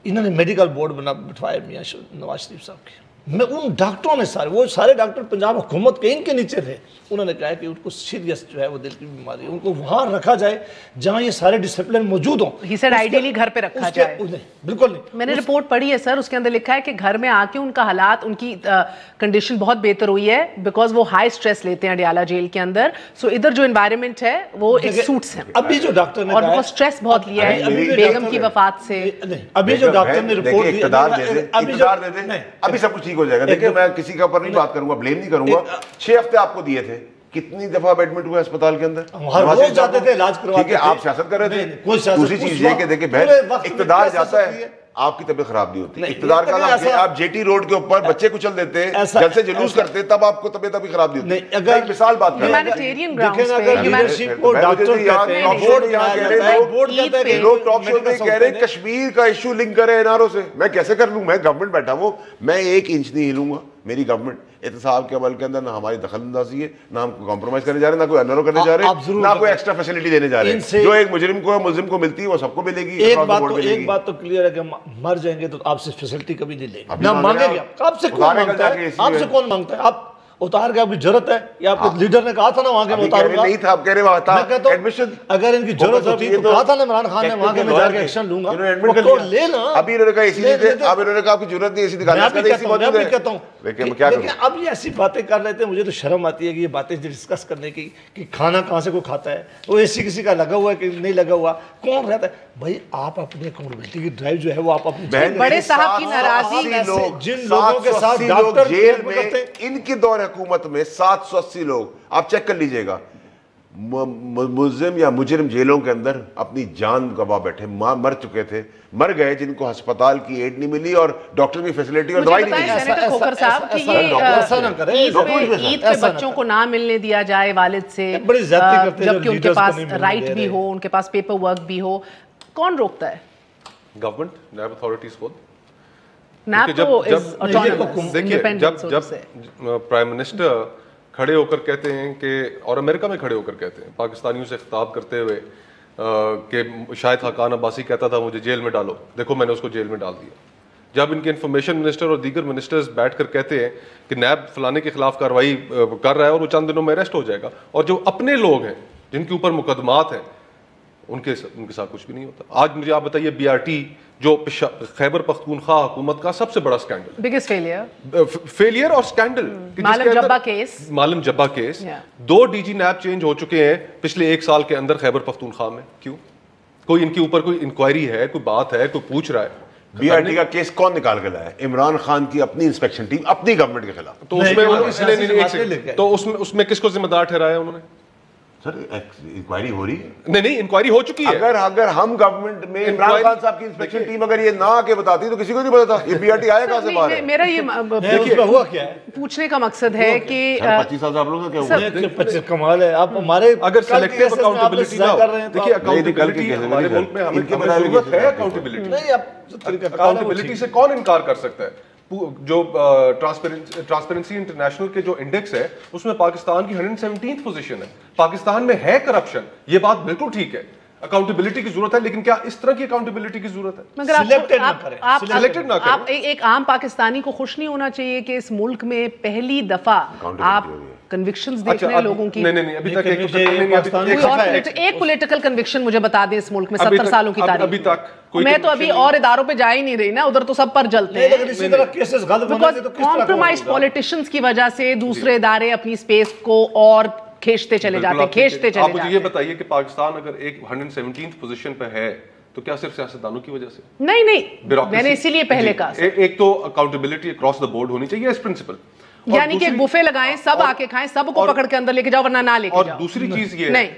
इन्होंने मेडिकल बोर्ड बिठवाया मियां नवाज शरीफ साहब के, میں ان ڈاکٹروں نے وہ سارے ڈاکٹر پنجاب حکومت کے ان کے نیچے تھے, انہوں نے کہا ہے کہ ان کو سیریس جو ہے وہ دل کی بیماری ہے, ان کو وہاں رکھا جائے جہاں یہ سارے ڈسپلن موجود ہوں. ہی سیڈ آئیڈیلی گھر پہ رکھا جائے. بالکل نہیں. میں نے رپورٹ پڑھی ہے سر, اس کے اندر لکھا ہے کہ گھر میں آ کے ان کا حالات, ان کی کنڈیشن بہت بہتر ہوئی ہے بیکاز وہ ہائی سٹریس لیتے ہیں اڈیالہ جیل کے اندر. سو ادھر جو انوائرمنٹ ہے وہ ایک سوٹس ہیں. ابھی جو ڈاکٹر نے اور بہت سٹریس بہت لیا ہے بیگم کی وفات سے. ابھی جو ڈاکٹر نے رپورٹ دی, ابھی سب کچھ ٹھیک ہو جائے گا. دیکھیں میں کسی کے اوپر نہیں بات کروں گا, بلیم نہیں کروں گا. 6 ہفتے آپ کو دیے تھے, کتنی دفعہ آپ ایڈمٹ ہوئے اسپتال کے اندر؟ ہر روز جاتے تھے علاج کرواتے تھے. آپ سیاست کر رہے تھے. دوسری چیز یہ کہ دیکھیں بہن, اقتدار جاتا ہے, آپ کی طبیعت خراب نہیں ہوتی. اقتدار کا آپ جے ٹی روڈ کے اوپر بچے کچل دیتے, جل سے جلوس کرتے, تب آپ کو طبیعت ابھی خراب نہیں ہوتی. اگر ایک مثال بات کریں, ہیومینیٹیرین گراؤنڈز پہ لوگ ٹاک شو میں کہہ رہے ہیں کشمیر کا ایشو لنک کرے این آر او سے. میں کیسے کر لوں؟ میں گورنمنٹ بیٹھا ہوں, میں 1 انچ نہیں ہلوں گا. میری گورنمنٹ احتساب کے عمل کے اندر نہ ہماری دخل اندازی ہے, نہ ہم کمپرومائز کرنے جا رہے ہیں, نہ کوئی انرو کرنے جا رہے ہیں, نہ کوئی ایکسٹرا فیسلٹی دینے جا رہے ہیں. جو ایک مجرم کو ملزم کو ملتی ہے وہ سب کو ملے گی. ایک بات تو کلیئر ہے کہ مر جائیں گے تو آپ سے فیسلٹی کبھی نہیں لیں گے, نہ مانگیں گے. آپ سے کون مانگتا ہے؟ آپ سے کون مانگتا ہے؟ آپ اتار کے آپ کی ضرورت ہے, یا آپ کو لیڈر نے کہا تھا نا وہاں کے میں اتاروں گا؟ نہیں تھا, آپ کہہ رہے وہاں تھا ایڈمیشن. اگر ان کی ضرورت ہوتی تو کہا تھا نا عمران خان نے وہاں کے میں جا کے ایکشن لوں گا, وہ لے نا. ابھی انہوں نے کہا اسی لیے, اب انہوں نے کہا آپ کی ضرورت نہیں, اسی دکھانے میں کہتا ہوں. لیکن اب یہ ایسی باتیں کر رہے تھے, مجھے تو شرم آتی ہے کہ یہ باتیں ڈسکس کرنے کی, کہ کھانا کہاں سے کوئی کھاتا ہے, وہ اے سی کسی کا لگا ہوا ہے کہ نہیں لگا ہوا, کون رہتا ہے. بھائی آپ اپنی اکاؤنٹیبلٹی کی ڈرائیو جو ہے وہ آپ اپنی بڑے صاحب کی ناراضی, جن لوگوں کے ساتھ ڈاکٹر جیل میں ان کی دور حکومت میں 780 لوگ, آپ چیک کر لیجئے گا, ملزم یا مجرم جیلوں کے اندر اپنی جان گوا بیٹھے, مر چکے تھے, مر گئے, جن کو ہسپتال کی ایڈ نہیں ملی اور ڈاکٹر کی فیسلٹی اور دوائی نہیں ملی. سینیٹر کھوکھر صاحب کہ یہ عید پہ بچوں کو نہ ملنے دیا جائے والد سے, جبکہ ان کے پاس رائٹ بھی ہو, ان کے پاس پیپر ورک بھی ہو, کون روکتا ہے؟ گورنمنٹ, نیب اتھارٹیز خود. نیب تو از آٹونومس, انڈیپینڈنٹ. جب پرائم منسٹر کھڑے ہو کر کہتے ہیں کہ, اور امریکہ میں کھڑے ہو کر کہتے ہیں پاکستانیوں سے خطاب کرتے ہوئے کہ شاید حقان عباسی کہتا تھا مجھے جیل میں ڈالو, دیکھو میں نے اس کو جیل میں ڈال دیا. جب ان کے انفارمیشن منسٹر اور دیگر منسٹرز بیٹھ کر کہتے ہیں کہ نیب فلانے کے خلاف کارروائی کر رہا ہے اور وہ چند دنوں میں اریسٹ ہو جائے گا, اور جو اپنے لوگ ہیں جن کے اوپر مقدمات ہیں ان کے ساتھ کچھ بھی نہیں ہوتا. آج مجھے آپ بتائیے, بی آر ٹی جو خیبر پختونخوا حکومت کا سب سے بڑا اسکینڈل, بگیسٹ فیلئر اور scandal, Malam Jabba case, 2 D G NAB change ہو چکے ہیں پچھلے 1 سال کے اندر خیبر پختونخوا میں. کیوں؟ کوئی ان کے اوپر کوئی انکوائری ہے, کوئی بات ہے, کوئی پوچھ رہا ہے؟ بی آر ٹی کا کیس کون نکال کے لایا؟ عمران خان کی اپنی انسپیکشن ٹیم اپنی گورنمنٹ کے خلاف. تو اس میں کس کو ذمہ دار ٹھہرایا انہوں نے؟ سر انکوائری ہو رہی ہے. نہیں, انکوائری ہو چکی ہے. اگر ہم گورنمنٹ میں عمران خان صاحب کی انسپیکشن ٹیم اگر یہ نہ آ کے بتاتی تو کسی کو نہیں پتا تھا یہ بی آر ٹی آیا کہاں سے باہر. میرا یہ ہوا کیا ہے پوچھنے کا مقصد ہے کہ 25 سال سے آپ لوگوں کا کیا ہوا؟ کمال ہے, آپ ہمارے اگر سلیکٹیو اکاؤنٹیبلٹی نہ ہو, دیکھیے اکاؤنٹیبلٹی ہمارے ملک میں ہمیں ضرورت ہے. اکاؤنٹیبلٹی سے کون انکار کر سکتا ہے؟ جو ٹرانسپیرنسی انٹرنیشنل کے جو انڈیکس ہے اس میں پاکستان کی 117th پوزیشن ہے. پاکستان میں ہے کرپشن, یہ بات بالکل ٹھیک ہے, اکاؤنٹیبلٹی کی ضرورت ہے, لیکن کیا اس طرح کی اکاؤنٹیبلٹی کی ضرورت ہے؟ سلیکٹڈ نہ کریں. ایک عام پاکستانی کو خوش نہیں ہونا چاہیے کہ اس ملک میں پہلی دفعہ آپ کنوکشنز دیکھ رہے ہیں لوگوں کی. نہیں, ابھی تک ایک پولیٹیکل کنوکشن مجھے بتا دیں اس ملک میں 70 سالوں کی تاریخ. ابھی تک میں تو ابھی اور اداروں پہ جا ہی نہیں رہی نا, ادھر تو سب پر جلتے ہیں. کمپرومائز پولیٹیشنز کی وجہ سے دوسرے ادارے اپنی اسپیس کو اور کھینچتے چلے جاتے ہیں. آپ مجھے یہ بتائیے کہ پاکستان اگر ایک 117th پوزیشن پہ ہے تو کیا صرف سیاستدانوں کی وجہ سے؟ نہیں, میں نے اسی لیے پہلے کہا. ایک تو اکاؤنٹیبلٹی اکراس دا بورڈ ہونی چاہیے اس پرنسپل, یعنی کہ ایک بوفے لگائیں, سب آ کے کھائیں, سب کو پکڑ کے اندر لے کے جاؤ ورنہ نہ لے کے جاؤ. اور دوسری چیز یہ نہیں,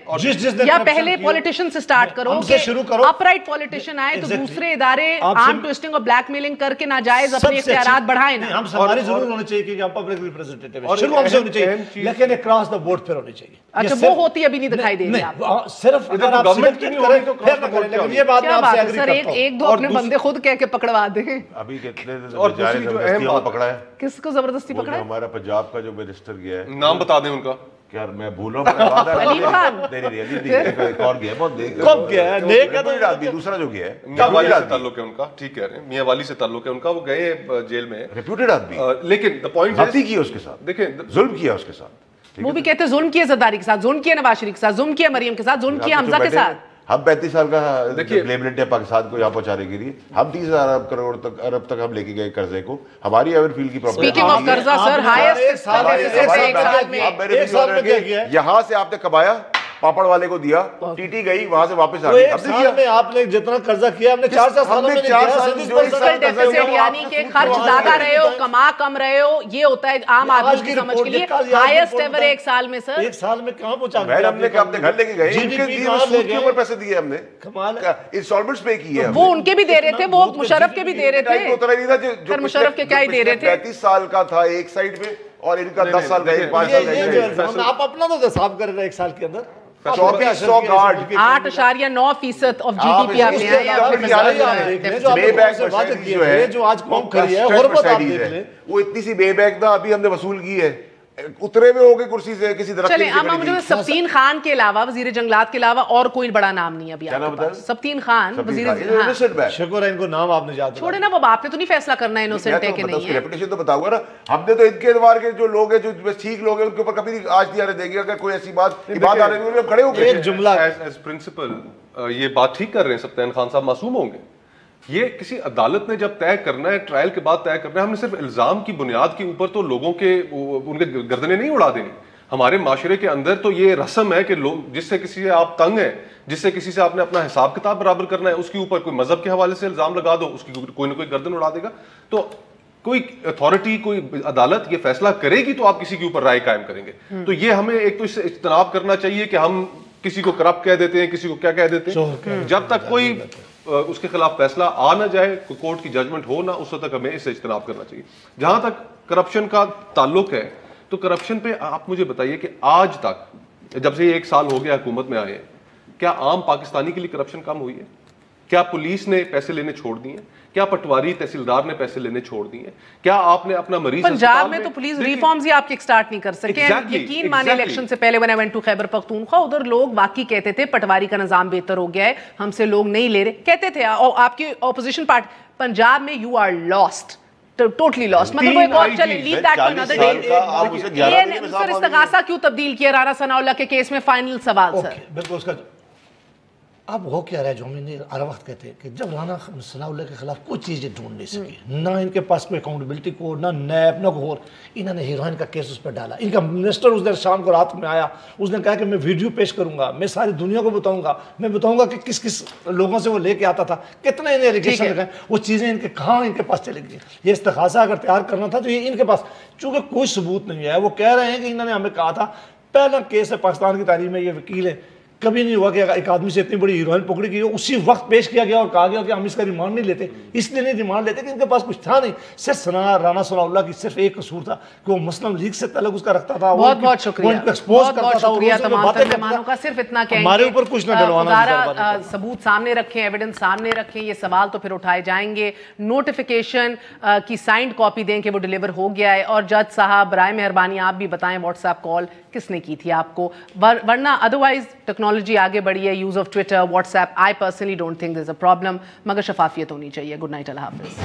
یا پہلے پولیٹیشن سے سٹارٹ کرو کہ اپ رائٹ پولیٹیشین آئے تو دوسرے ادارے آرم ٹویسٹنگ اور بلیک میلنگ کر کے ناجائز اپنے اختیارات بڑھائیں نا. ہماری ضرور ہونی چاہیے کہ ہم پبلک ریپریزنٹیٹیو شروع ہم سے ہونی چاہیے, لیکن اکراس دا بورڈ پھر ہونی چاہیے. اچھا وہ ہوتی ابھی نہیں دکھائی دے رہی آپ صرف اگر آپ سلیکٹ کریں تو پھر نہ کریں, لیکن یہ بات میں آپ سے ایگری کرتا ہوں. ایک دو اپنے بندے خود کہہ کے پکڑوا دیں. ابھی کتنے زبردستی پکڑا ہے, کس کو زبردستی پکڑا ہے؟ ہمارا پنجاب کا جو منسٹر گیا ہے, نام بتا دیں ان کا, کیا میں بھول رہا ہوں ایک اور گیا بہت کب گیا ہے ریپیوٹیڈ آدمی دوسرا جو گیا ہے میاں والی سے تعلق ہے ان کا, ٹھیک کہہ رہے ہیں, میاں والی سے تعلق ہے ان کا, وہ گئے جیل میں, ریپیوٹیڈ آدمی, لیکن the point غلطی کی اس کے ساتھ, دیکھیں ظلم کیا اس کے ساتھ. وہ بھی کہتے ہیں ظلم کیا زرداری کے ساتھ, ظلم کیا نواز شریف کے ساتھ, ظلم کیا مریم کے ساتھ, ظلم کیا حمزہ کے ساتھ. ہم 35 سال کا لائبلٹی ہے پاکستان کو یہاں پہنچانے کے لیے, ہم 30,000 کروڑ تک ارب تک ہم لے کے گئے قرضے کو, ہماری ایور فیلڈ کی اسپیکنگ آف قرضہ سر ہائیسٹ یہاں سے آپ نے کمایا, پاپڑ والے کو دیا, ٹی ٹی گئی, وہاں سے واپس آ گئی. ایک سال میں آپ نے جتنا قرضہ کیا ہم نے 4 سالوں میں یعنی کہ خرچ زیادہ رہے ہو, کما کم رہے ہو, یہ ہوتا ہے عام آدمی کی سمجھ کے لیے. ہائیسٹ ایور ایک سال میں سر, ایک سال میں کہاں پہنچا میں ہم نے کہ اپنے گھر لے کے گئے, ان کے اوپر پیسے دیے ہم نے, انسٹالمنٹس پے کیے, وہ ان کے بھی دے رہے تھے, وہ مشرف کے بھی دے رہے تھے, مشرف کے کیا ہی دے رہے تھے. 35 سال کا تھا ایک سائیڈ میں اور ان کا 10 سال کا 5 سال کا. آپ اپنا تو حساب کر رہے ہیں ایک سال کے اندر 2400 گارڈ 8.9% آف جی ڈی پی آپ نے جو آج قوم کری ہے غربت آپ دیکھ لیں, وہ اتنی سی بے بیک تھا, ابھی ہم نے وصول کی ہے, اترے میں ہو گئے کرسی سے کسی درخت. چلیں اب مجھے سبطین خان کے علاوہ, وزیر جنگلات کے علاوہ اور کوئی بڑا نام نہیں ابھی آپ کے پاس. سبطین خان وزیر, شکر ہے ان کو نام آپ نے یاد چھوڑے نا, وہ آپ نے تو نہیں فیصلہ کرنا ہے انوسنٹ ہے کہ نہیں ہے. ریپوٹیشن تو بتاؤں گا نا, ہم نے تو ان کے ادوار کے جو لوگ ہیں جو بس ٹھیک لوگ ہیں ان کے اوپر کبھی نہیں آج دیا دیں گے. اگر کوئی ایسی بات آ رہی ہے کھڑے ہو گئے. ایک جملہ ایز پرنسپل یہ بات ٹھیک کر رہے ہیں سبطین خان صاحب, معصوم ہوں گے. یہ کسی عدالت نے جب طے کرنا ہے, ٹرائل کے بعد طے کرنا ہے, ہم نے صرف الزام کی بنیاد کے اوپر تو لوگوں کے ان کے گردنیں نہیں اڑا دیں. ہمارے معاشرے کے اندر تو یہ رسم ہے کہ لوگ جس سے کسی سے آپ تنگ ہیں, جس سے کسی سے آپ نے اپنا حساب کتاب برابر کرنا ہے, اس کے اوپر کوئی مذہب کے حوالے سے الزام لگا دو, اس کی کوئی نہ کوئی گردن اڑا دے گا. تو کوئی اتھارٹی, کوئی عدالت یہ فیصلہ کرے گی تو آپ کسی کے اوپر رائے قائم کریں گے. تو یہ ہمیں ایک تو اس سے اجتناب کرنا چاہیے کہ ہم کسی کو کرپٹ کہہ دیتے ہیں, کسی کو کیا کہہ دیتے ہیں. جب تک کوئی اس کے خلاف فیصلہ آ نہ جائے, کورٹ کی ججمنٹ ہو نہ, اس وقت تک ہمیں اس سے اجتناب کرنا چاہیے. جہاں تک کرپشن کا تعلق ہے, تو کرپشن پہ آپ مجھے بتائیے کہ آج تک جب سے یہ 1 سال ہو گیا حکومت میں آئے ہیں, کیا عام پاکستانی کے لیے کرپشن کم ہوئی ہے؟ کیا پولیس نے پیسے لینے چھوڑ دیے ہیں؟ کیا پٹواری تحصیلدار نے پیسے لینے چھوڑ دیے ہیں؟ کیا آپ نے اپنا مریض پنجاب میں تو پولیس ریفارمز ہی آپ کے سٹارٹ نہیں کر سکے. یقین مانے الیکشن سے پہلے when I went to Khyber Pakhtunkhwa, ادھر لوگ واقعی کہتے تھے پٹواری کا نظام بہتر ہو گیا ہے, ہم سے لوگ نہیں لے رہے, کہتے تھے. آپ کی اپوزیشن پارٹی پنجاب میں you are lost, totally lost. مطلب وہ ایک اور چلے, leave that to another day. Sir استغاثہ کیوں تبدیل کیا رانا ثناء اللہ کے کیس میں؟ فائنل سوال سر. بالکل اس کا اب ہو کیا رہا ہے, جو ہم نے ہر وقت کہتے ہیں کہ جب رانا ثناء اللہ کے خلاف کوئی چیزیں ڈھونڈ نہیں سکی, نہ ان کے پاس کوئی اکاؤنٹیبلٹی کو, نہ نیب, نہ کوئی اور, انہوں نے ہیروئن کا کیس اس پر ڈالا. ان کا منسٹر اس دن شام کو رات میں آیا, اس نے کہا کہ میں ویڈیو پیش کروں گا, میں ساری دنیا کو بتاؤں گا, میں بتاؤں گا کہ کس کس لوگوں سے وہ لے کے آتا تھا, کتنے انہیں ایلیگیشن لگائے, وہ چیزیں ان کے کہاں ان کے پاس چلے گئی. یہ استغاثہ اگر تیار کرنا تھا تو یہ ان کے پاس چونکہ کوئی ثبوت نہیں ہے. وہ کہہ رہے ہیں کہ انہوں نے ہمیں کہا تھا, پہلا کیس ہے پاکستان کی تاریخ میں, یہ وکیل ہے, کبھی نہیں ہوا کہ ایک آدمی سے اتنی بڑی ہیروئن پکڑی گئی, اسی وقت پیش کیا گیا اور کہا گیا کہ ہم اس کا ریمانڈ نہیں لیتے. اس لیے نہیں ریمانڈ لیتے کہ ان کے پاس کچھ تھا نہیں, صرف رانا ثناء اللہ کی صرف ایک قصور تھا کہ وہ مسلم لیگ سے تعلق اس کا رکھتا تھا. بہت بہت شکریہ, بہت بہت شکریہ تمام مہمانوں کا. صرف اتنا کہیں ہمارے اوپر کچھ نہ ڈلوانا, ثبوت سامنے رکھیں, ایویڈنس سامنے رکھیں. یہ سوال تو پھر اٹھائے جائیں گے. نوٹیفیکیشن کی سائنڈ کاپی دیں کہ وہ ڈیلیور ہو گیا ہے, اور جج صاحب برائے مہربانی آپ بھی بتائیں واٹس ایپ کال کس نے کی تھی آپ کو, ورنہ ادروائز ٹیکنالوجی آگے بڑھی ہے, use of Twitter, what's app. I personally don't think there is a problem, مگر شفافیت ہونی چاہیے. گڈ نائٹ, اللہ حافظ.